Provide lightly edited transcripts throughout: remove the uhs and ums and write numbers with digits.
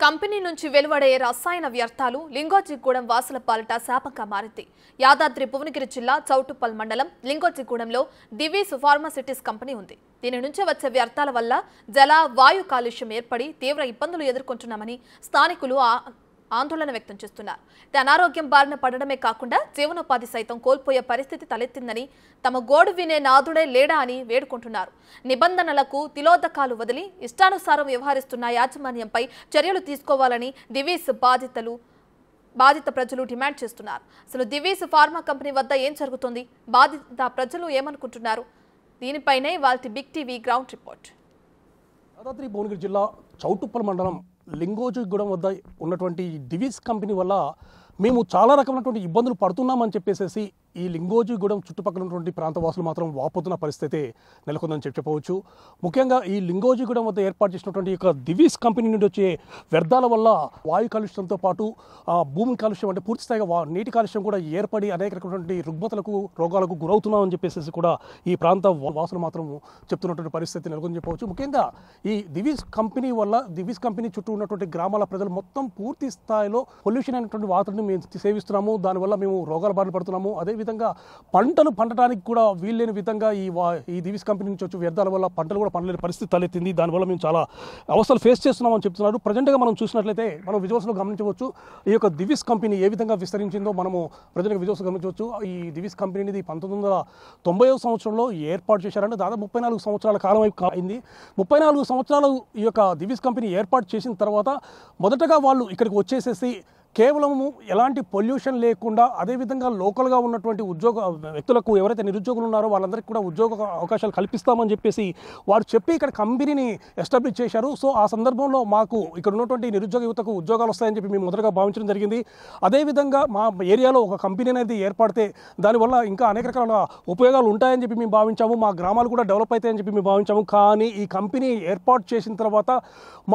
Company నుంచి వెలువడే రసాయన వ్యర్థాలు లింగోజిగూడెం వాసుల పాలిట శాపంగా మారింది. యాదాద్రి భువనగిరి జిల్లా చౌటుప్పల్ మండలం లింగోజిగూడెంలో దివీస్ ఫార్మాసిటీస్ కంపెనీ ఉంది. దీని నుంచి వచ్చే వ్యర్థాల వల్ల జల వాయు కాలుష్యం ఏర్పడి తీవ్ర ఇబ్బందులు ఎదుర్కొంటున్నామని స్థానికులు ఆందోళన వ్యక్తం చేస్తున్నారు. అనారోగ్యం బారిన పడడమే కాకుండా జీవనోపాధి సైతం కోల్పోయే పరిస్థితి తలెత్తిందని, తమ గోడు వినే నాదుడే లేడా అని వేడుకుంటున్నారు. నిబంధనలకు తిలోదకాలు వదిలి ఇష్టానుసారం వ్యవహరిస్తున్న యాజమాన్యంపై చర్యలు తీసుకోవాలని దివీస్ బాధిత ప్రజలు డిమాండ్ చేస్తున్నారు. అసలు దివీస్ ఫార్మా కంపెనీ వద్ద ఏం జరుగుతుంది, బాధిత ప్రజలు ఏమనుకుంటున్నారు? దీనిపైనే వాళ్ళ big TV ground report. Yadadri Bhuvanagiri జిల్లా చౌటుప్పల్ మండలం లింగోజిగూడెం వద్ద ఉన్నటువంటి దివీస్ కంపెనీ వల్ల మేము చాలా రకమైనటువంటి ఇబ్బందులు పడుతున్నామని చెప్పేసి ఈ లింగోజిగూడెం చుట్టుపక్కల ఉన్నటువంటి ప్రాంతవాసులు మాత్రం వాపోతున్న పరిస్థితి నెలకొందని చెప్పవచ్చు. ముఖ్యంగా ఈ లింగోజిగూడెం వద్ద ఏర్పాటు చేసినటువంటి యొక్క దివీస్ కంపెనీ నుండి వచ్చే వ్యర్థాల వల్ల వాయు కాలుష్యంతో పాటు భూమి కాలుష్యం అంటే పూర్తిస్థాయిగా నీటి కాలుష్యం కూడా ఏర్పడి అనేక రకమైనటువంటి రుగ్మతలకు రోగాలకు గురవుతున్నామని చెప్పేసి కూడా ఈ ప్రాంత వాసులు మాత్రం చెప్తున్నటువంటి పరిస్థితి నెలకొని చెప్పవచ్చు. ముఖ్యంగా ఈ దివీస్ కంపెనీ వల్ల దివీస్ కంపెనీ చుట్టూ ఉన్నటువంటి గ్రామాల ప్రజలు మొత్తం పూర్తి స్థాయిలో పొల్యూషన్ అయినటువంటి వాతావరణం మేము సేవిస్తున్నాము. దానివల్ల మేము రోగాల బారిన పడుతున్నాము. అదేవిధంగా పంటలు పండటానికి కూడా వీల్లేని విధంగా ఈ దివీస్ కంపెనీ నుంచి వచ్చే వ్యర్థాల వల్ల పంటలు కూడా పండలేని పరిస్థితి తలెత్తింది. దానివల్ల మేము చాలా అవస్థలు ఫేస్ చేస్తున్నామని చెప్తున్నారు. ప్రజెంట్గా మనం చూసినట్లయితే మనం విజువల్స్లో గమనించవచ్చు ఈ యొక్క దివీస్ కంపెనీ ఏ విధంగా విస్తరించిందో మనము ప్రజలకు విజువల్స్ గమనించవచ్చు. ఈ దివీస్ కంపెనీది 1990వ సంవత్సరంలో ఏర్పాటు చేశారంటే దాదాపు 34 సంవత్సరాల కాలం అయింది. 34 సంవత్సరాలు ఈ యొక్క దివీస్ కంపెనీ ఏర్పాటు చేసిన తర్వాత మొదటగా వాళ్ళు ఇక్కడికి వచ్చేసేసి కేవలము ఎలాంటి పొల్యూషన్ లేకుండా అదేవిధంగా లోకల్గా ఉన్నటువంటి వ్యక్తులకు ఎవరైతే నిరుద్యోగులు ఉన్నారో వాళ్ళందరికీ కూడా ఉద్యోగ అవకాశాలు కల్పిస్తామని చెప్పేసి వారు చెప్పి ఇక్కడ కంపెనీని ఎస్టాబ్లిష్ చేశారు. సో ఆ సందర్భంలో మాకు ఇక్కడ ఉన్నటువంటి నిరుద్యోగ యువతకు ఉద్యోగాలు వస్తాయని చెప్పి మేము మొదటగా భావించడం జరిగింది. అదేవిధంగా మా ఏరియాలో ఒక కంపెనీ అనేది ఏర్పడితే దానివల్ల ఇంకా అనేక రకాల ఉపయోగాలు ఉంటాయని చెప్పి మేము భావించాము. మా గ్రామాలు కూడా డెవలప్ అవుతాయని చెప్పి మేము భావించాము. కానీ ఈ కంపెనీ ఏర్పాటు చేసిన తర్వాత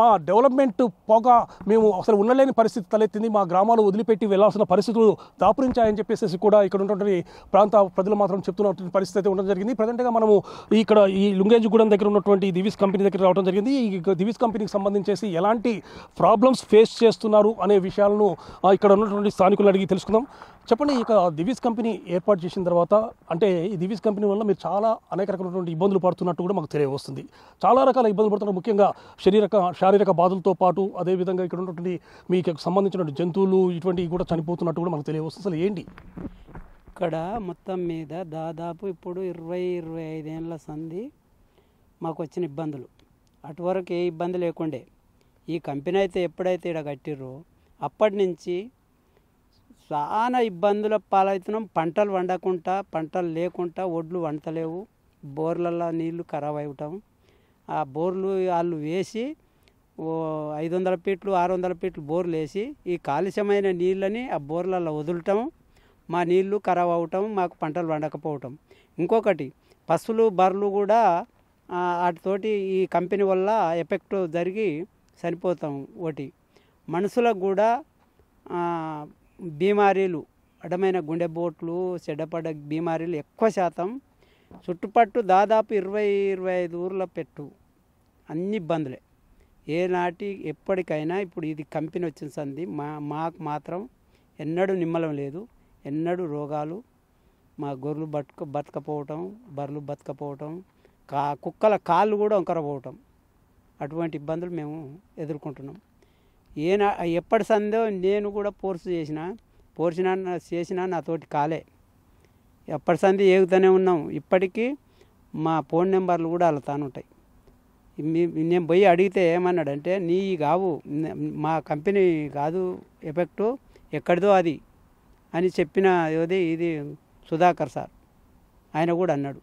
మా డెవలప్మెంట్ పోగా మేము అసలు ఉండలేని పరిస్థితి తలెత్తింది. మా గ్రామాలు వదిలిపెట్టి వెళ్లాల్సిన పరిస్థితులు దాపురించాయని చెప్పేసి కూడా ఇక్కడ ఉన్నటువంటి ప్రాంత ప్రజలు మాత్రం చెప్తున్నటువంటి పరిస్థితి ఉండడం జరిగింది. ప్రజెంట్గా మనము ఇక్కడ ఈ లింగోజిగూడెం దగ్గర ఉన్నటువంటి దివీస్ కంపెనీ దగ్గర రావడం జరిగింది. ఈ దివీస్ కంపెనీకి సంబంధించేసి ఎలాంటి ప్రాబ్లమ్స్ ఫేస్ చేస్తున్నారు అనే విషయాలను ఇక్కడ ఉన్నటువంటి స్థానికులు అడిగి తెలుసుకుందాం. చెప్పండి, ఇక దివీస్ కంపెనీ ఏర్పాటు చేసిన తర్వాత అంటే ఈ దివీస్ కంపెనీ వల్ల మీరు చాలా అనేక రకాలైనటువంటి ఇబ్బందులు పడుతున్నట్టు కూడా మాకు తెలియవస్తుంది. చాలా రకాల ఇబ్బందులు పడుతున్నారు. ముఖ్యంగా శారీరక బాధలతో పాటు అదేవిధంగా ఇక్కడ ఉన్నటువంటి మీకు సంబంధించినటువంటి జంతువులు ఇటువంటివి కూడా చనిపోతున్నట్టు కూడా మనకు తెలియవస్తుంది. అసలు ఏంటి ఇక్కడ మొత్తం మీద దాదాపు ఇప్పుడు 20-25 ఏళ్ళ సంధి మాకు వచ్చిన ఇబ్బందులు అటువరకు ఏ ఇబ్బంది లేకుండే. ఈ కంపెనీ అయితే ఎప్పుడైతే ఇక్కడ కట్టిర్రో అప్పటి నుంచి చాలా ఇబ్బందుల పాలవుతున్నాం. పంటలు వండకుండా, పంటలు లేకుండా, ఒడ్లు వంటలేవు, బోర్లలో నీళ్లు ఖరాబ్ అవ్వటం. ఆ బోర్లు వాళ్ళు వేసి 500 ఫీట్లు 600 ఫీట్లు బోర్లు వేసి ఈ కాలుష్యమైన నీళ్ళని ఆ బోర్లలో వదలటం, మా నీళ్లు ఖరాబ్ అవ్వటం, మాకు పంటలు వండకపోవటం. ఇంకొకటి పశువులు బర్రెలు కూడా వాటితోటి ఈ కంపెనీ వల్ల ఎఫెక్ట్ జరిగి చనిపోతాం. ఒకటి మనుషులకు కూడా బీమారీలు, అడ్డమైన గుండెపోట్లు, చెడ్డపడ్డ బీమారీలు ఎక్కువ శాతం. చుట్టుపట్టు దాదాపు 20-25 ఊర్ల పెట్టు అన్ని ఇబ్బందులే. ఏనాటి ఎప్పటికైనా ఇప్పుడు ఇది కంపెనీ వచ్చిన సంది మాకు మాత్రం ఎన్నడూ నిమ్మలం లేదు. ఎన్నడూ రోగాలు, మా గొర్రెలు బతకపోవటం, బర్రెలు బతకపోవటం, కుక్కల కాళ్ళు కూడా వంకరపోవటం, అటువంటి ఇబ్బందులు మేము ఎదుర్కొంటున్నాం. ఎప్పటి సందో నేను కూడా చేసినా నాతోటి కాలే. ఎప్పటి సంది ఏగుతూనే ఉన్నాం. ఇప్పటికీ మా ఫోన్ నెంబర్లు కూడా అలా ఉంటాయి. నేను పోయి అడిగితే ఏమన్నాడంటే నీ కావు, మా కంపెనీ కాదు ఎఫెక్టు, ఎక్కడిదో అది అని చెప్పిన ఇది సుధాకర్ సార్ ఆయన కూడా అన్నాడు.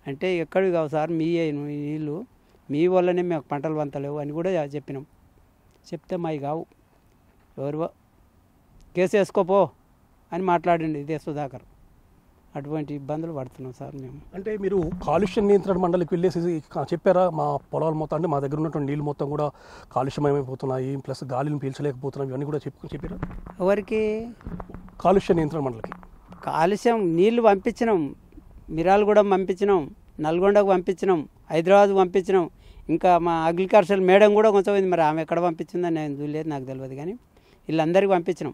అంటే ఎక్కడివి కావు సార్, మీ నీళ్ళు మీ వల్లనే మాకు పంటలు వంతలేవు అని కూడా చెప్పినాం. చెప్తే మావి కావు, ఎవరివో కేసు వేసుకోపో అని మాట్లాడండి ఇదే సుధాకర్. అటువంటి ఇబ్బందులు పడుతున్నాం సార్ మేము. అంటే మీరు కాలుష్య నియంత్రణ మండలికి వెళ్ళేసి చెప్పారా మా పొలాలు మొత్తం అంటే మా దగ్గర ఉన్నటువంటి నీళ్ళు మొత్తం కూడా కాలుష్యమయమైపోతున్నాయి, ప్లస్ గాలిని పీల్చలేకపోతున్నాయి, ఇవన్నీ కూడా చెప్పారా? ఎవరికి? కాలుష్య నియంత్రణ మండలికి. కాలుష్యం నీళ్లు పంపించినాం, మిరాలగూడెం పంపించినాం, నల్గొండకు పంపించినాం, హైదరాబాద్ పంపించినాం. ఇంకా మా అగ్రికల్చర్ మేడం కూడా కొంచెం మరి ఆమె ఎక్కడ పంపించిందని నేను చూడలేదు, నాకు తెలియదు. కానీ వీళ్ళందరికీ పంపించినాం.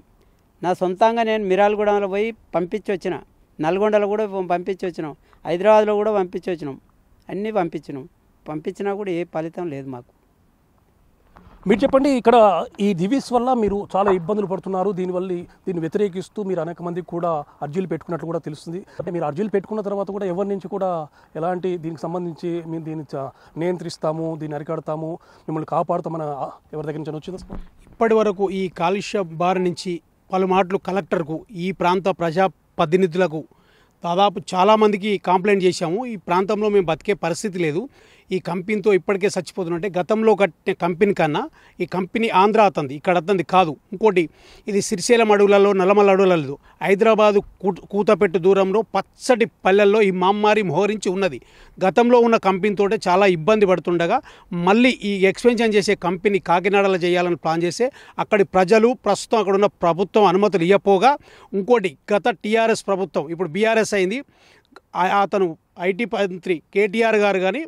నా సొంతంగా నేను మిరాలగూడెంలో పోయి పంపించి వచ్చిన, నల్గొండలో కూడా పంపించి వచ్చినాం, హైదరాబాద్లో కూడా పంపించి వచ్చినాం, అన్నీ పంపించినా కూడా ఏ ఫలితం లేదు మాకు. మీరు చెప్పండి, ఇక్కడ ఈ దివీస్ వల్ల మీరు చాలా ఇబ్బందులు పడుతున్నారు. దీన్ని వ్యతిరేకిస్తూ మీరు అనేక మందికి కూడా అర్జీలు పెట్టుకున్నట్లు కూడా తెలుస్తుంది. అంటే మీరు అర్జీలు పెట్టుకున్న తర్వాత కూడా ఎవరి నుంచి కూడా ఎలాంటి దీనికి సంబంధించి మేము దీన్ని నియంత్రిస్తాము, దీన్ని అరికడతాము, మిమ్మల్ని కాపాడుతామని ఎవరి దగ్గర నుంచి వచ్చింది? ఇప్పటి వరకు ఈ కాలుష్య బారి నుంచి పలుమార్లు కలెక్టర్కు, ఈ ప్రాంత ప్రజాప్రతినిధులకు దాదాపు చాలామందికి కంప్లైంట్ చేశాము. ఈ ప్రాంతంలో మేము బతికే పరిస్థితి లేదు, ఈ కంపెనీతో ఇప్పటికే చచ్చిపోతున్నట్టే. గతంలో కట్టిన కంపెనీ కన్నా ఈ కంపెనీ ఆంధ్ర అతంది, ఇక్కడ అతంది కాదు. ఇంకోటి, ఇది సిరిశైలం అడవులలో, నల్లమల అడవులలో, హైదరాబాదు కూతపెట్టు దూరంలో పచ్చటి పల్లెల్లో ఈ మహమ్మారి మోహరించి ఉన్నది. గతంలో ఉన్న కంపెనీతో చాలా ఇబ్బంది పడుతుండగా మళ్ళీ ఈ ఎక్స్పెన్షన్ చేసే కంపెనీ కాకినాడలో చేయాలని ప్లాన్ చేస్తే అక్కడి ప్రజలు, ప్రస్తుతం అక్కడ ఉన్న ప్రభుత్వం అనుమతులు ఇవ్వపోగా, ఇంకోటి గత టీఆర్ఎస్ ప్రభుత్వం ఇప్పుడు బీఆర్ఎస్ అయింది, అతను ఐటీ మంత్రి కేటీఆర్ గారు కానీ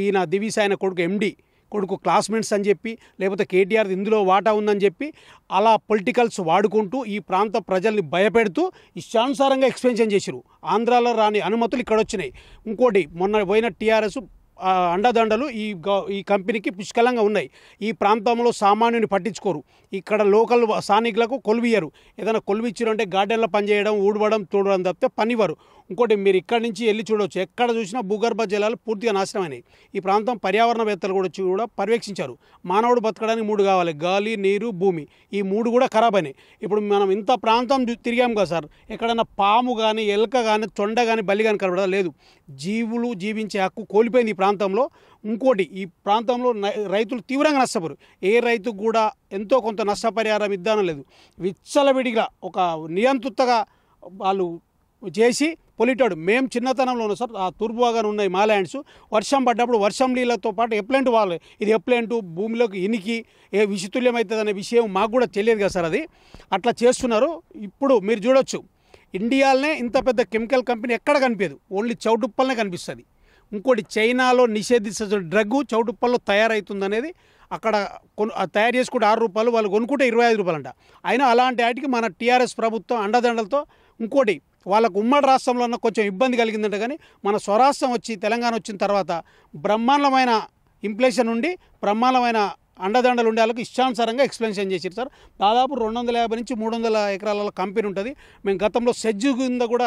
ఈయన దివీస్ ఆయన కొడుకు ఎండి కొడుకు క్లాస్మేట్స్ అని చెప్పి, లేకపోతే కేటీఆర్ ఇందులో వాటా ఉందని చెప్పి అలా పొలిటికల్స్ వాడుకుంటూ ఈ ప్రాంత ప్రజల్ని భయపెడుతూ ఇష్టానుసారంగా ఎక్స్పెన్షన్ చేసిరు. ఆంధ్రాలో రాని అనుమతులు ఇక్కడ వచ్చినాయి. ఇంకోటి, మొన్న పోయిన టీఆర్ఎస్ అండదండలు ఈ కంపెనీకి పుష్కలంగా ఉన్నాయి. ఈ ప్రాంతంలో సామాన్యుని పట్టించుకోరు, ఇక్కడ లోకల్ స్థానికులకు కొలువియ్యరు. ఏదైనా కొలువిచ్చారు అంటే గార్డెన్లో పనిచేయడం, ఊడవడం, తోడడం తప్పితే పనివ్వరు. ఇంకోటి, మీరు ఇక్కడి నుంచి వెళ్ళి చూడవచ్చు, ఎక్కడ చూసినా భూగర్భ జలాలు పూర్తిగా నాశనమైనాయి. ఈ ప్రాంతం పర్యావరణవేత్తలు కూడా వచ్చి కూడా పర్యవేక్షించారు. మానవుడు బతకడానికి 3 కావాలి, గాలి, నీరు, భూమి. ఈ 3 కూడా ఖరాబ్ అయినాయి. ఇప్పుడు మనం ఇంత ప్రాంతం తిరిగాం కదా సార్, ఎక్కడైనా పాము కానీ, ఎలుక కానీ, తొండ కానీ, బల్లి కానీ కనబడదా? లేదు. జీవులు జీవించే హక్కు కోల్పోయింది ఈ ప్రాంతంలో. ఇంకోటి, ఈ ప్రాంతంలో రైతులు తీవ్రంగా నష్టపోరు. ఏ రైతు కూడా ఎంతో కొంత నష్టపరిహారం ఇద్దానం లేదు. విచ్చలవిడిగా ఒక నియంతృత్తగా వాళ్ళు చేసి పొలిటాడు. మేము చిన్నతనంలో ఉన్నాం సార్, ఆ తూర్పు భాగాన ఉన్నాయి మా ల్యాండ్స్. వర్షం పడ్డప్పుడు వర్షం నీళ్ళతో పాటు ఎప్లెంట్ వాళ్ళు, ఇది ఎప్లెంటు భూమిలోకి ఇనికి ఏ విషతుల్యం అవుతుంది అనే విషయం మాకు కూడా తెలియదు కదా సార్. అది అట్లా చేస్తున్నారు. ఇప్పుడు మీరు చూడొచ్చు, ఇండియాలోనే ఇంత పెద్ద కెమికల్ కంపెనీ ఎక్కడ కనిపించదు, ఓన్లీ చౌటుప్పల్నే కనిపిస్తుంది. ఇంకోటి, చైనాలో నిషేధించిన డ్రగ్ చౌటుప్పల్లో తయారవుతుంది అనేది అక్కడ తయారు చేసుకుంటే 6 రూపాయలు, వాళ్ళు కొనుక్కుంటే 25 రూపాయలు అంట. అయినా అలాంటి వాటికి మన టీఆర్ఎస్ ప్రభుత్వం అండదండలతో, ఇంకోటి వాళ్ళకు ఉమ్మడి రాష్ట్రంలో ఉన్న కొంచెం ఇబ్బంది కలిగిందంట. కానీ మన స్వరాష్ట్రం వచ్చి తెలంగాణ వచ్చిన తర్వాత బ్రహ్మాండమైన ఇంప్లేషన్ ఉండి బ్రహ్మాండమైన అండదండలు ఉండే వాళ్ళకి ఇష్టానుసారంగా ఎక్స్ప్లెనేషన్ చేశారు సార్. దాదాపు 250 నుంచి 300 ఎకరాల కంపెనీ ఉంటుంది. మేము గతంలో సెజ్ కింద కూడా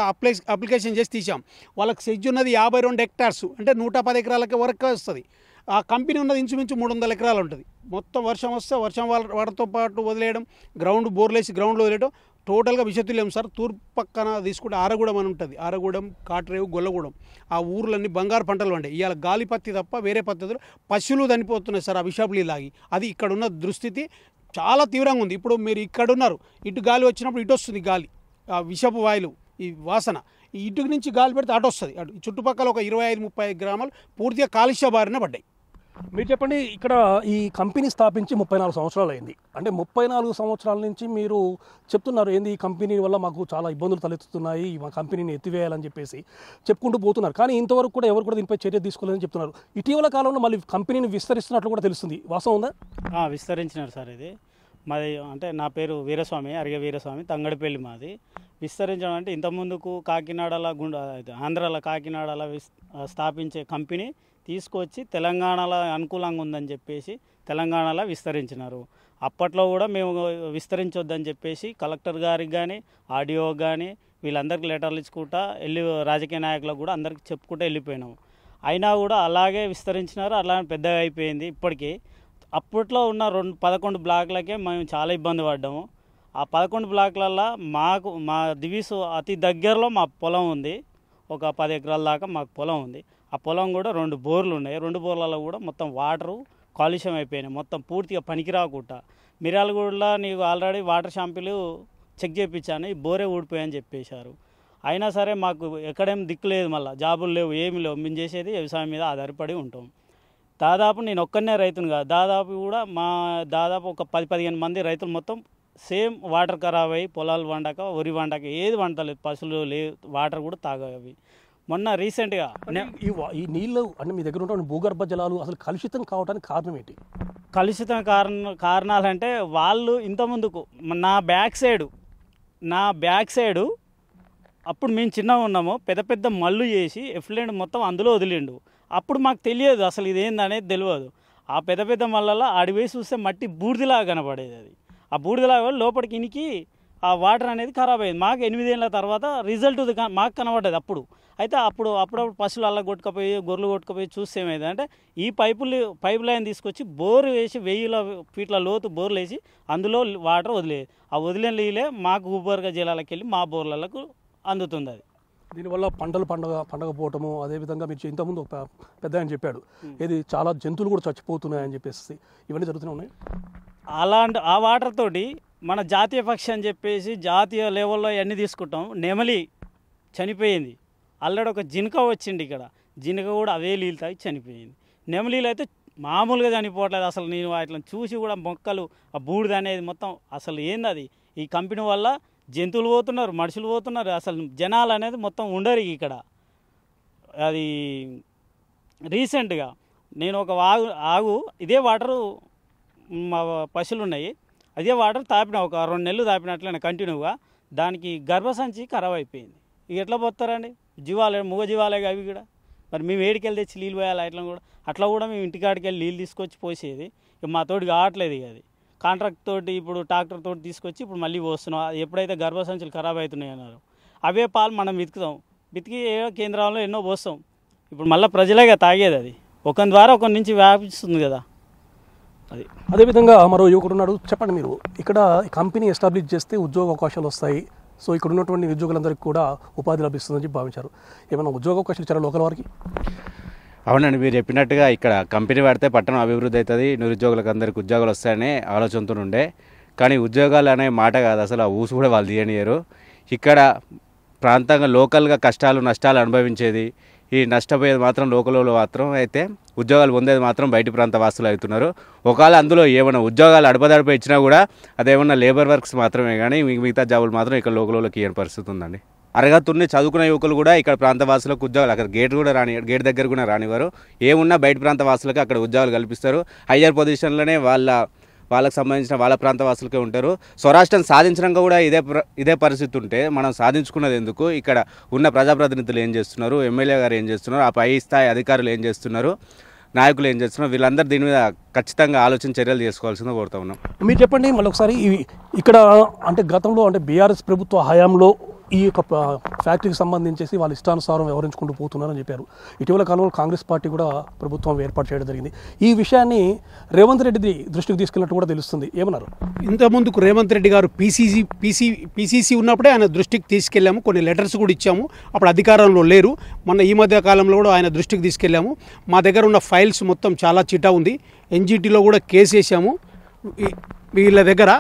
అప్లికేషన్ చేసి తీసాం. వాళ్ళకి సెజ్ ఉన్నది 52 హెక్టార్స్, అంటే 110 ఎకరాలకి వరకు వస్తుంది. ఆ కంపెనీ ఉన్నది ఇంచుమించు 300 ఎకరాలు ఉంటుంది. మొత్తం వర్షం వస్తే వర్షం వాటితో పాటు వదిలేయడం, గ్రౌండ్ బోర్లేసి గ్రౌండ్లో వదిలేయడం, టోటల్గా విషతుల్యం సార్. తూర్పు పక్కన తీసుకుంటే ఆరగూడెం అని ఉంటుంది, ఆరగూడెం, కాట్రేవు, గొల్లగూడెం, ఆ ఊర్లన్నీ బంగారు పంటలు పండాయి. ఇవాళ గాలి పత్తి తప్ప వేరే పద్ధతులు పశువులు చనిపోతున్నాయి సార్ ఆ విషపు లాగి. అది ఇక్కడ ఉన్న దుస్థితి చాలా తీవ్రంగా ఉంది. ఇప్పుడు మీరు ఇక్కడ ఉన్నారు, ఇటు గాలి వచ్చినప్పుడు ఇటు వస్తుంది గాలి, ఆ విషపు వాయులు, ఈ వాసన. ఇటు నుంచి గాలి పెడితే అటు వస్తుంది. అటు చుట్టుపక్కల ఒక 25-30 గ్రామాలు పూర్తిగా కాలుష్య బారిన పడ్డాయి. మీరు చెప్పండి, ఇక్కడ ఈ కంపెనీ స్థాపించి 34 సంవత్సరాలు అయింది. అంటే 34 సంవత్సరాల నుంచి మీరు చెప్తున్నారు ఏంది, ఈ కంపెనీ వల్ల మాకు చాలా ఇబ్బందులు తలెత్తుతున్నాయి, మా కంపెనీని ఎత్తివేయాలని చెప్పేసి చెప్పుకుంటూ పోతున్నారు. కానీ ఇంతవరకు కూడా ఎవరు కూడా దీనిపై చర్య తీసుకోలేదని చెప్తున్నారు. ఇటీవల కాలంలో మళ్ళీ కంపెనీని విస్తరిస్తున్నట్లు కూడా తెలుస్తుంది, వాస్తవం ఉందా? విస్తరించినారు సార్. ఇది మాది, అంటే నా పేరు వీరస్వామి, అరిగే వీరస్వామి, తంగడిపల్లి మాది. విస్తరించడం అంటే ఇంతకుముందుకు కాకినాడలో ఆంధ్రాలో కాకినాడలో స్థాపించే కంపెనీ తీసుకొచ్చి తెలంగాణలో అనుకూలంగా ఉందని చెప్పేసి తెలంగాణలో విస్తరించినారు. అప్పట్లో కూడా మేము విస్తరించొద్దని చెప్పేసి కలెక్టర్ గారికి కానీ, ఆర్డీఓ కానీ వీళ్ళందరికీ లెటర్లు ఇచ్చుకుంటా రాజకీయ నాయకులకు కూడా అందరికీ చెప్పుకుంటూ వెళ్ళిపోయినాము. అయినా కూడా అలాగే విస్తరించినారు, అలాగే పెద్దగా అయిపోయింది. ఇప్పటికీ అప్పట్లో ఉన్న 11 బ్లాక్లకే మేము చాలా ఇబ్బంది పడ్డాము. ఆ 11 బ్లాక్లల్లో మా దివీసు అతి దగ్గరలో మా పొలం ఉంది, ఒక 10 ఎకరాల దాకా మాకు పొలం ఉంది. ఆ పొలం కూడా 2 బోర్లు ఉన్నాయి. 2 బోర్లలో కూడా మొత్తం వాటరు కాలుష్యం అయిపోయినాయి, మొత్తం పూర్తిగా పనికి రాకుండా. మిర్యాలగూడలో నీకు ఆల్రెడీ వాటర్ షాంపులు చెక్ చేయించాను, ఈ బోరే ఊడిపోయాయని చెప్పేశారు. అయినా సరే మాకు ఎక్కడేం దిక్కు లేదు, మళ్ళీ జాబులు లేవు, ఏమి లేవు. మేము చేసేది వ్యవసాయం మీద ఆధారపడి ఉంటాం. దాదాపు నేను ఒక్కనే రైతును కాదు, దాదాపు ఒక 10-15 మంది రైతులు మొత్తం సేమ్ వాటర్ ఖరాబ్ అయ్యి పొలాలు వండక, వరి వండక, ఏది వండలేదు, పశువులు వాటర్ కూడా తాగవి. మొన్న రీసెంట్గా ఈ నీళ్ళు అంటే మీ దగ్గర ఉన్నటువంటి భూగర్భ జలాలు అసలు కలుషితం కావడానికి కారణం ఏంటి? కలుషితం కారణాలంటే వాళ్ళు ఇంతకుముందుకు నా బ్యాక్ సైడు అప్పుడు మేము చిన్నగా ఉన్నాము, పెద్ద పెద్ద మళ్ళు చేసి ఎఫ్లెండ్ మొత్తం అందులో వదిలిండు. అప్పుడు మాకు తెలియదు అసలు ఇదేందనేది తెలియదు. ఆ పెద్ద పెద్ద మళ్ళల్లో ఆడివేసి చూస్తే మట్టి బూడిదలాగా కనబడేది. అది ఆ బూడిదలాగా లోపలికి ఇనికి ఆ వాటర్ అనేది ఖరాబ్ అయింది. మాకు 8 ఏళ్ళ తర్వాత రిజల్ట్ మాకు కనబడ్డది. అయితే అప్పుడప్పుడు పశువులు అలా కొట్టుకుపోయి గొర్రెలు కొట్టుకుపోయి చూస్తే ఏమైంది అంటే ఈ పైప్ లైన్ తీసుకొచ్చి బోరు వేసి 1000 ఫీట్ల లోతు బోర్లు వేసి అందులో వాటర్ వదిలేదు. ఆ వదిలేని నీళ్ళే మాకు భూగర్భ జలాలకు వెళ్ళి మా బోర్లకు అందుతుంది. అది దీనివల్ల పంటలు పండగపోవటము, అదేవిధంగా మీరు ఇంతకుముందు ఒక పెద్ద ఆయన చెప్పాడు ఇది చాలా జంతువులు కూడా చచ్చిపోతున్నాయని చెప్పేసి, ఇవన్నీ జరుగుతూనే ఉన్నాయి. ఆ వాటర్ తోటి మన జాతీయ పక్షి అని చెప్పేసి జాతీయ లెవెల్లో అన్నీ తీసుకుంటాం. నెమలి చనిపోయింది. ఆల్రెడీ ఒక జింక వచ్చింది ఇక్కడ, జింక కూడా అవే నీళ్ళు తాగి చనిపోయింది. నెమలీలు అయితే మామూలుగా చనిపోవట్లేదు. అసలు నేను వాటిని చూసి కూడా మొక్కలు ఆ బూడిద అనేది మొత్తం అసలు ఏంది అది. ఈ కంపెనీ వల్ల జంతువులు పోతున్నారు, మనుషులు పోతున్నారు, అసలు జనాలు అనేది మొత్తం ఉండరు ఇక్కడ. అది రీసెంట్గా నేను ఒక ఆగు ఇదే వాటరు మా పశువులు ఉన్నాయి, అదే వాటర్ తాపిన ఒక 2 నెలలు తాపినట్లనే కంటిన్యూగా. దానికి గర్భసంచి ఖరాబ్ అయిపోయింది. ఇక ఎట్లా పోతారండి జీవాలే, మూగ జీవాలే అవి కూడా. మరి మేము ఏడికెళ్ళి తెచ్చి నీళ్ళు పోయాలి అట్లా కూడా మేము ఇంటికాడికి వెళ్ళి నీళ్ళు తీసుకొచ్చి పోసేది. ఇక మా తోటి కావట్లేదు. ఇక అది కాంట్రాక్ట్ తోటి ఇప్పుడు ట్రాక్టర్ తోటి తీసుకొచ్చి ఇప్పుడు మళ్ళీ పోస్తున్నాం. ఎప్పుడైతే గర్భసంచులు ఖరాబ్ అవుతున్నాయి అన్నారు అవే పాలు మనం బితికి కేంద్రాల్లో ఎన్నో పోస్తాం. ఇప్పుడు మళ్ళీ ప్రజలేగా తాగేది. అది ఒకరి ద్వారా ఒకరి నుంచి వ్యాపిస్తుంది కదా. అది అదేవిధంగా మరో యువకుడు ఉన్నాడు. చెప్పండి, మీరు ఇక్కడ కంపెనీ ఎస్టాబ్లిష్ చేస్తే ఉద్యోగ అవకాశాలు వస్తాయి, సో ఇక్కడ ఉన్నటువంటి నిరుద్యోగులందరికీ కూడా ఉపాధి లభిస్తుందని చెప్పి భావించారు. ఏమైనా ఉద్యోగ అవకాశాలు ఇచ్చారా లోకల్ వారికి? అవునండి, మీరు చెప్పినట్టుగా ఇక్కడ కంపెనీ పెడితే పట్టణం అభివృద్ధి అవుతుంది, నిరుద్యోగులకు అందరికీ ఉద్యోగాలు వస్తాయనే ఆలోచనతో ఉండే. కానీ ఉద్యోగాలు అనే మాట కాదు, అసలు ఆ ఊసు కూడా వాళ్ళు తీయనియరు. ఇక్కడ ప్రాంతంగా లోకల్గా కష్టాలు నష్టాలు అనుభవించేది, ఈ నష్టపోయేది మాత్రం లోకల్లో మాత్రం అయితే ఉద్యోగాలు పొందేది మాత్రం బయటి ప్రాంత వాసులు అవుతున్నారు. ఒకవేళ అందులో ఏమైనా ఉద్యోగాలు అడపదడప ఇచ్చినా కూడా అదేమన్నా లేబర్ వర్క్స్ మాత్రమే, కానీ మిగతా జాబులు మాత్రం ఇక్కడ లోకల్లోకి ఇయ్యని పరిస్థితి ఉందండి. అరగతుల్ని చదువుకున్న యువకులు కూడా ఇక్కడ ప్రాంత వాసులకు ఉద్యోగాలు అక్కడ గేట్ దగ్గర కూడా రానివారు. ఏమున్నా బయట ప్రాంత వాసులకు అక్కడ ఉద్యోగాలు కల్పిస్తారు. హయ్యర్ పొజిషన్లోనే వాళ్ళకి సంబంధించిన వాళ్ళ ప్రాంత వాసులకే ఉంటారు. స్వరాష్ట్రం సాధించడంగా కూడా ఇదే పరిస్థితి ఉంటే మనం సాధించుకున్నది ఎందుకు? ఇక్కడ ఉన్న ప్రజాప్రతినిధులు ఏం చేస్తున్నారు, ఎమ్మెల్యే గారు ఏం చేస్తున్నారు, ఆ పై స్థాయి అధికారులు ఏం చేస్తున్నారు, నాయకులు ఏం చేస్తున్నారు, వీళ్ళందరూ దీని మీద ఖచ్చితంగా చర్యలు చేసుకోవాల్సిందో కోరుతా ఉన్నాం. మీరు చెప్పండి మళ్ళీ ఒకసారి, ఇక్కడ అంటే గతంలో అంటే బీఆర్ఎస్ ప్రభుత్వ హయాంలో ఈ యొక్క ఫ్యాక్టరీకి సంబంధించేసి వాళ్ళ ఇష్టానుసారం వ్యవహరించుకుంటూ పోతున్నారని చెప్పారు. ఇటీవల కాలంలో కాంగ్రెస్ పార్టీ కూడా ప్రభుత్వం ఏర్పాటు చేయడం జరిగింది. ఈ విషయాన్ని రేవంత్ రెడ్డి దృష్టికి తీసుకెళ్ళినట్టు కూడా తెలుస్తుంది. ఏమన్నారు? ఇంతకుముందుకు రేవంత్ రెడ్డి గారు పీసీసీ ఉన్నప్పుడే ఆయన దృష్టికి తీసుకెళ్ళాము, కొన్ని లెటర్స్ కూడా ఇచ్చాము. అప్పుడు అధికారంలో లేరు. మొన్న ఈ మధ్య కాలంలో కూడా ఆయన దృష్టికి తీసుకెళ్ళాము. మా దగ్గర ఉన్న ఫైల్స్ మొత్తం చాలా చిటా ఉంది. ఎన్జిటీలో కూడా కేసు వేసాము. వీళ్ళ దగ్గర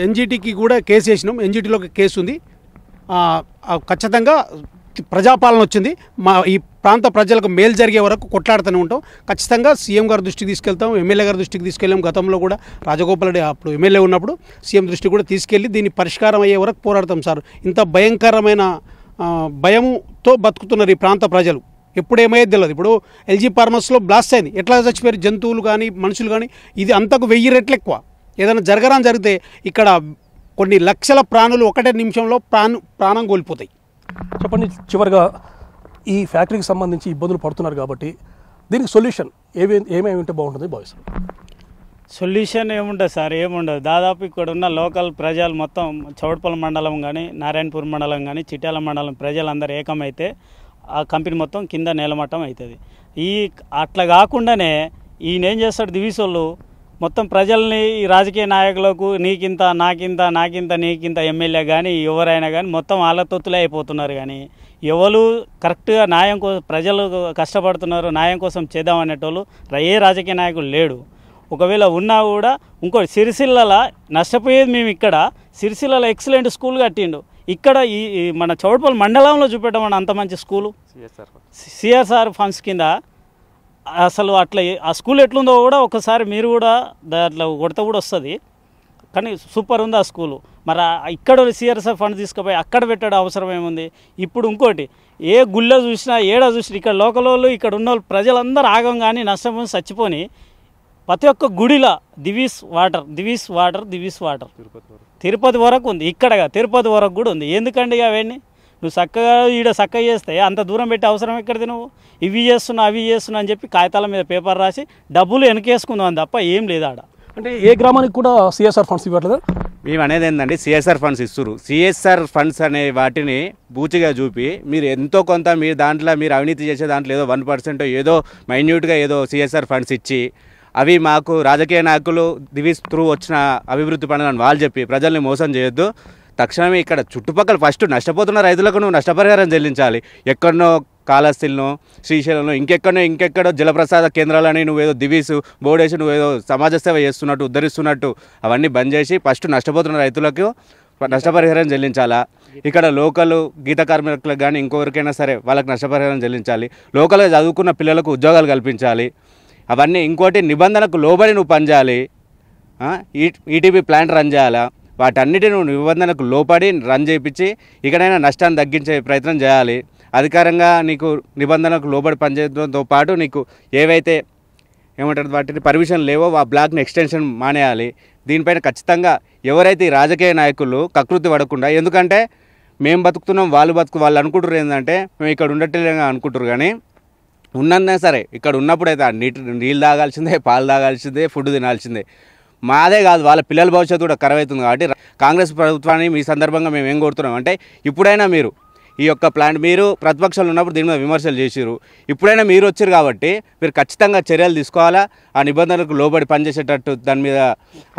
ఎన్జిటీకి కూడా కేసు వేసినాం. ఎన్జిటీలో ఒక కేసు ఉంది. ఖచ్చితంగా ప్రజాపాలన వచ్చింది. మా ఈ ప్రాంత ప్రజలకు మేలు జరిగే వరకు కొట్లాడుతూనే ఉంటాం. ఖచ్చితంగా సీఎం గారి దృష్టికి తీసుకెళ్తాం, ఎమ్మెల్యే గారి దృష్టికి తీసుకెళ్ళాం. గతంలో కూడా రాజగోపాల్ రెడ్డి అప్పుడు ఎమ్మెల్యే ఉన్నప్పుడు సీఎం దృష్టికి కూడా తీసుకెళ్ళి దీన్ని పరిష్కారం అయ్యే వరకు పోరాడతాం సార్. ఇంత భయంకరమైన భయంతో బతుకుతున్నారు ఈ ప్రాంత ప్రజలు. ఎప్పుడేమయ్యేది తెలియదు. ఇప్పుడు ఎల్జీ ఫార్మర్స్లో బ్లాస్ట్ అయింది, ఎట్లా చచ్చిపోయారు జంతువులు కానీ మనుషులు కానీ. ఇది అంతకు 1000 రెట్లు ఎక్కువ. ఏదైనా జరిగితే ఇక్కడ కొన్ని లక్షల ప్రాణులు ఒకటే నిమిషంలో ప్రాణం కోల్పోతాయి. చెప్పండి, చివరిగా ఈ ఫ్యాక్టరీకి సంబంధించి ఇబ్బందులు పడుతున్నారు కాబట్టి దీనికి సొల్యూషన్ ఏమేమి ఉంటే బాగుంటుంది భావిస్తారు? సొల్యూషన్ ఏముంటుంది సార్, ఏముండదు. దాదాపు ఇక్కడ ఉన్న లోకల్ ప్రజలు మొత్తం చౌటుపల్లి మండలం కానీ, నారాయణపూర్ మండలం కానీ, చిట్యాల మండలం ప్రజలందరూ ఏకమైతే ఆ కంపెనీ మొత్తం కింద నేలమట్టం అవుతుంది. అట్లా కాకుండానే ఈయన ఏం చేస్తాడు, దివిసోళ్ళు మొత్తం ప్రజల్ని ఈ రాజకీయ నాయకులకు నీకింత నీకింత ఎమ్మెల్యే కానీ ఎవరైనా కానీ మొత్తం వాళ్ళ తొత్తులే అయిపోతున్నారు. కానీ ఎవరు కరెక్ట్గా న్యాయం కోసం ప్రజలు కష్టపడుతున్నారు, న్యాయం కోసం చేద్దామనేటోళ్ళు ఏ రాజకీయ నాయకులు లేడు. ఒకవేళ ఉన్నా కూడా ఇంకోటి సిరిసిల్లలో నష్టపోయేది మేము. ఇక్కడ సిరిసిల్లలో ఎక్సలెంట్ స్కూల్ కట్టిండు. ఇక్కడ ఈ మన చౌటుపల్లి మండలంలో చూపెట్టమని అంత మంచి స్కూలు సిఆర్ఆర్ ఫండ్స్ కింద. అసలు అట్లా ఆ స్కూల్ ఎట్లుందో కూడా ఒకసారి మీరు కూడా దాంట్లో కొడితే కూడా వస్తుంది. కానీ సూపర్ ఉంది ఆ స్కూలు. మరి ఇక్కడ సిఆర్ఎస్ఎఫ్ ఫండ్ తీసుకుపోయి అక్కడ పెట్టడం అవసరం ఏముంది? ఇప్పుడు ఇంకోటి, ఏ గుళ్ళో చూసినా ఏడ చూసినా ఇక్కడ లోకల్ వాళ్ళు ఇక్కడ ఉన్న వాళ్ళు ప్రజలందరూ ఆగం కానీ నష్టం చచ్చిపోని ప్రతి ఒక్క గుడిలో దివీస్ వాటర్ తిరుపతి వరకు ఉంది. ఇక్కడ తిరుపతి వరకు కూడా ఉంది. ఎందుకండి అవన్నీ? నువ్వు చక్కగా చక్కగా చేస్తే అంత దూరం పెట్టే అవసరం ఎక్కడిది? నువ్వు ఇవి చేస్తున్నా అవి చేస్తున్నా అని చెప్పి కాగితాల మీద పేపర్ రాసి డబ్బులు వెనకేసుకుందాం తప్ప ఏం లేదు ఆడ. అంటే ఏ గ్రామానికి కూడా సిఎస్ఆర్ ఫండ్స్ ఇవ్వట్లేదు. మేము అనేది ఏంటంటే సిఎస్ఆర్ ఫండ్స్ ఇస్తున్నారు. సిఎస్ఆర్ ఫండ్స్ అనే వాటిని బూచిగా చూపి మీరు ఎంతో కొంత మీరు దాంట్లో మీరు అవినీతి చేసే దాంట్లో ఏదో 1% ఏదో మైన్యూట్గా ఏదో సిఎస్ఆర్ ఫండ్స్ ఇచ్చి అవి మాకు రాజకీయ నాయకులు దివీస్ త్రూ వచ్చిన అభివృద్ధి పనులను వాళ్ళు చెప్పి ప్రజల్ని మోసం చేయొద్దు. తక్షణమే ఇక్కడ చుట్టుపక్కల ఫస్ట్ నష్టపోతున్న రైతులకు నువ్వు నష్టపరిహారం చెల్లించాలి. ఎక్కడనో కాళహస్తిలో శ్రీశైలంలో ఇంకెక్కడో జలప్రసాద కేంద్రాలని నువ్వేదో దివీసు బోర్డేసి నువ్వేదో సమాజ సేవ చేస్తున్నట్టు ఉద్ధరిస్తున్నట్టు అవన్నీ బంద్ చేసి ఫస్ట్ నష్టపోతున్న రైతులకు నష్టపరిహారం చెల్లించాలా. ఇక్కడ లోకల్ గీత కార్మికులకు కానీ ఇంకొకరికైనా సరే వాళ్ళకి నష్టపరిహారం చెల్లించాలి. లోకల్గా చదువుకున్న పిల్లలకు ఉద్యోగాలు కల్పించాలి. అవన్నీ ఇంకోటి నిబంధనలకు లోబడి నువ్వు పనిచేయాలి. ఈటీపీ ప్లాంట్ రన్ చేయాలా. వాటన్నిటిని నువ్వు నిబంధనకు లోపడి రన్ చేయించి ఇక్కడైనా నష్టాన్ని తగ్గించే ప్రయత్నం చేయాలి. అధికారంగా నీకు నిబంధనలకు లోబడి పనిచేయడంతో పాటు నీకు ఏవైతే ఏమంటారు వాటిని పర్మిషన్ లేవో ఆ బ్లాక్ని ఎక్స్టెన్షన్ మానేయాలి. దీనిపైన ఖచ్చితంగా ఎవరైతే ఈ రాజకీయ నాయకులు కకృతి పడకుండా, ఎందుకంటే మేము బతుకుతున్నాం వాళ్ళు అనుకుంటారు ఏంటంటే మేము ఇక్కడ ఉండట్లేగా అనుకుంటారు. కానీ ఉన్నందే సరే ఇక్కడ ఉన్నప్పుడైతే నీళ్ళు తాగాల్సిందే, పాలు తాగాల్సిందే, ఫుడ్ తినాల్సిందే. మాదే కాదు వాళ్ళ పిల్లల భవిష్యత్తు కూడా ఖరాబ్ అవుతుంది. కాబట్టి కాంగ్రెస్ ప్రభుత్వాన్ని మీ సందర్భంగా మేము ఏం కోరుతున్నాం అంటే ఇప్పుడైనా మీరు ఈ యొక్క ప్లాంట్ మీరు ప్రతిపక్షాలు ఉన్నప్పుడు దీని మీద విమర్శలు చేసిరు, ఇప్పుడైనా మీరు వచ్చారు కాబట్టి మీరు ఖచ్చితంగా చర్యలు తీసుకోవాలా. ఆ నిబంధనలకు లోబడి పనిచేసేటట్టు దాని మీద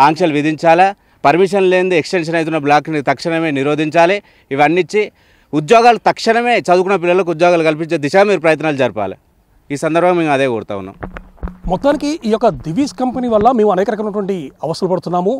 ఆంక్షలు విధించాలా. పర్మిషన్ లేనిది ఎక్స్టెన్షన్ అవుతున్న బ్లాక్ని తక్షణమే నిరోధించాలి. ఇవన్నీ ఇచ్చి ఉద్యోగాలు తక్షణమే చదువుకున్న పిల్లలకు ఉద్యోగాలు కల్పించే దిశగా మీరు ప్రయత్నాలు జరపాలి. ఈ సందర్భంగా మేము అదే కోరుతా ఉన్నాం. మొత్తానికి ఈ యొక్క దివీస్ కంపెనీ వల్ల మేము అనేక రకమైనటువంటి అవసరాలు పడుతున్నాము.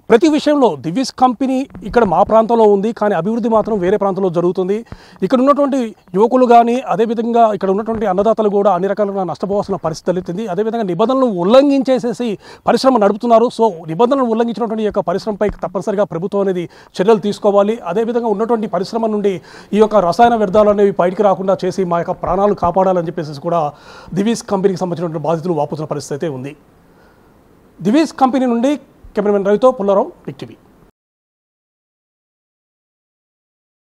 ప్రతి విషయంలో దివీస్ కంపెనీ ఇక్కడ మా ప్రాంతంలో ఉంది, కానీ అభివృద్ధి మాత్రం వేరే ప్రాంతంలో జరుగుతుంది. ఇక్కడ ఉన్నటువంటి యువకులు కానీ అదేవిధంగా ఇక్కడ ఉన్నటువంటి అన్నదాతలు కూడా అన్ని రకాలుగా నష్టపోవాల్సిన పరిస్థితి తలెత్తింది. అదేవిధంగా నిబంధనలు ఉల్లంఘించేసేసి పరిశ్రమ నడుపుతున్నారు. సో నిబంధనలు ఉల్లంఘించినటువంటి ఈ యొక్క పరిశ్రమపై తప్పనిసరిగా ప్రభుత్వం అనేది చర్యలు తీసుకోవాలి. అదేవిధంగా ఉన్నటువంటి పరిశ్రమ నుండి ఈ యొక్క రసాయన వ్యర్థాలు అనేవి బయటికి రాకుండా చేసి మా యొక్క ప్రాణాలు కాపాడాలని చెప్పేసి కూడా దివీస్ కంపెనీకి సంబంధించినటువంటి బాధితులు వాపోతున్న పరిస్థితి అయితే ఉంది. దివీస్ కంపెనీ నుండి కెమెరామెన్ రవితో పుల్లారావు, బిగ్ టీవీ.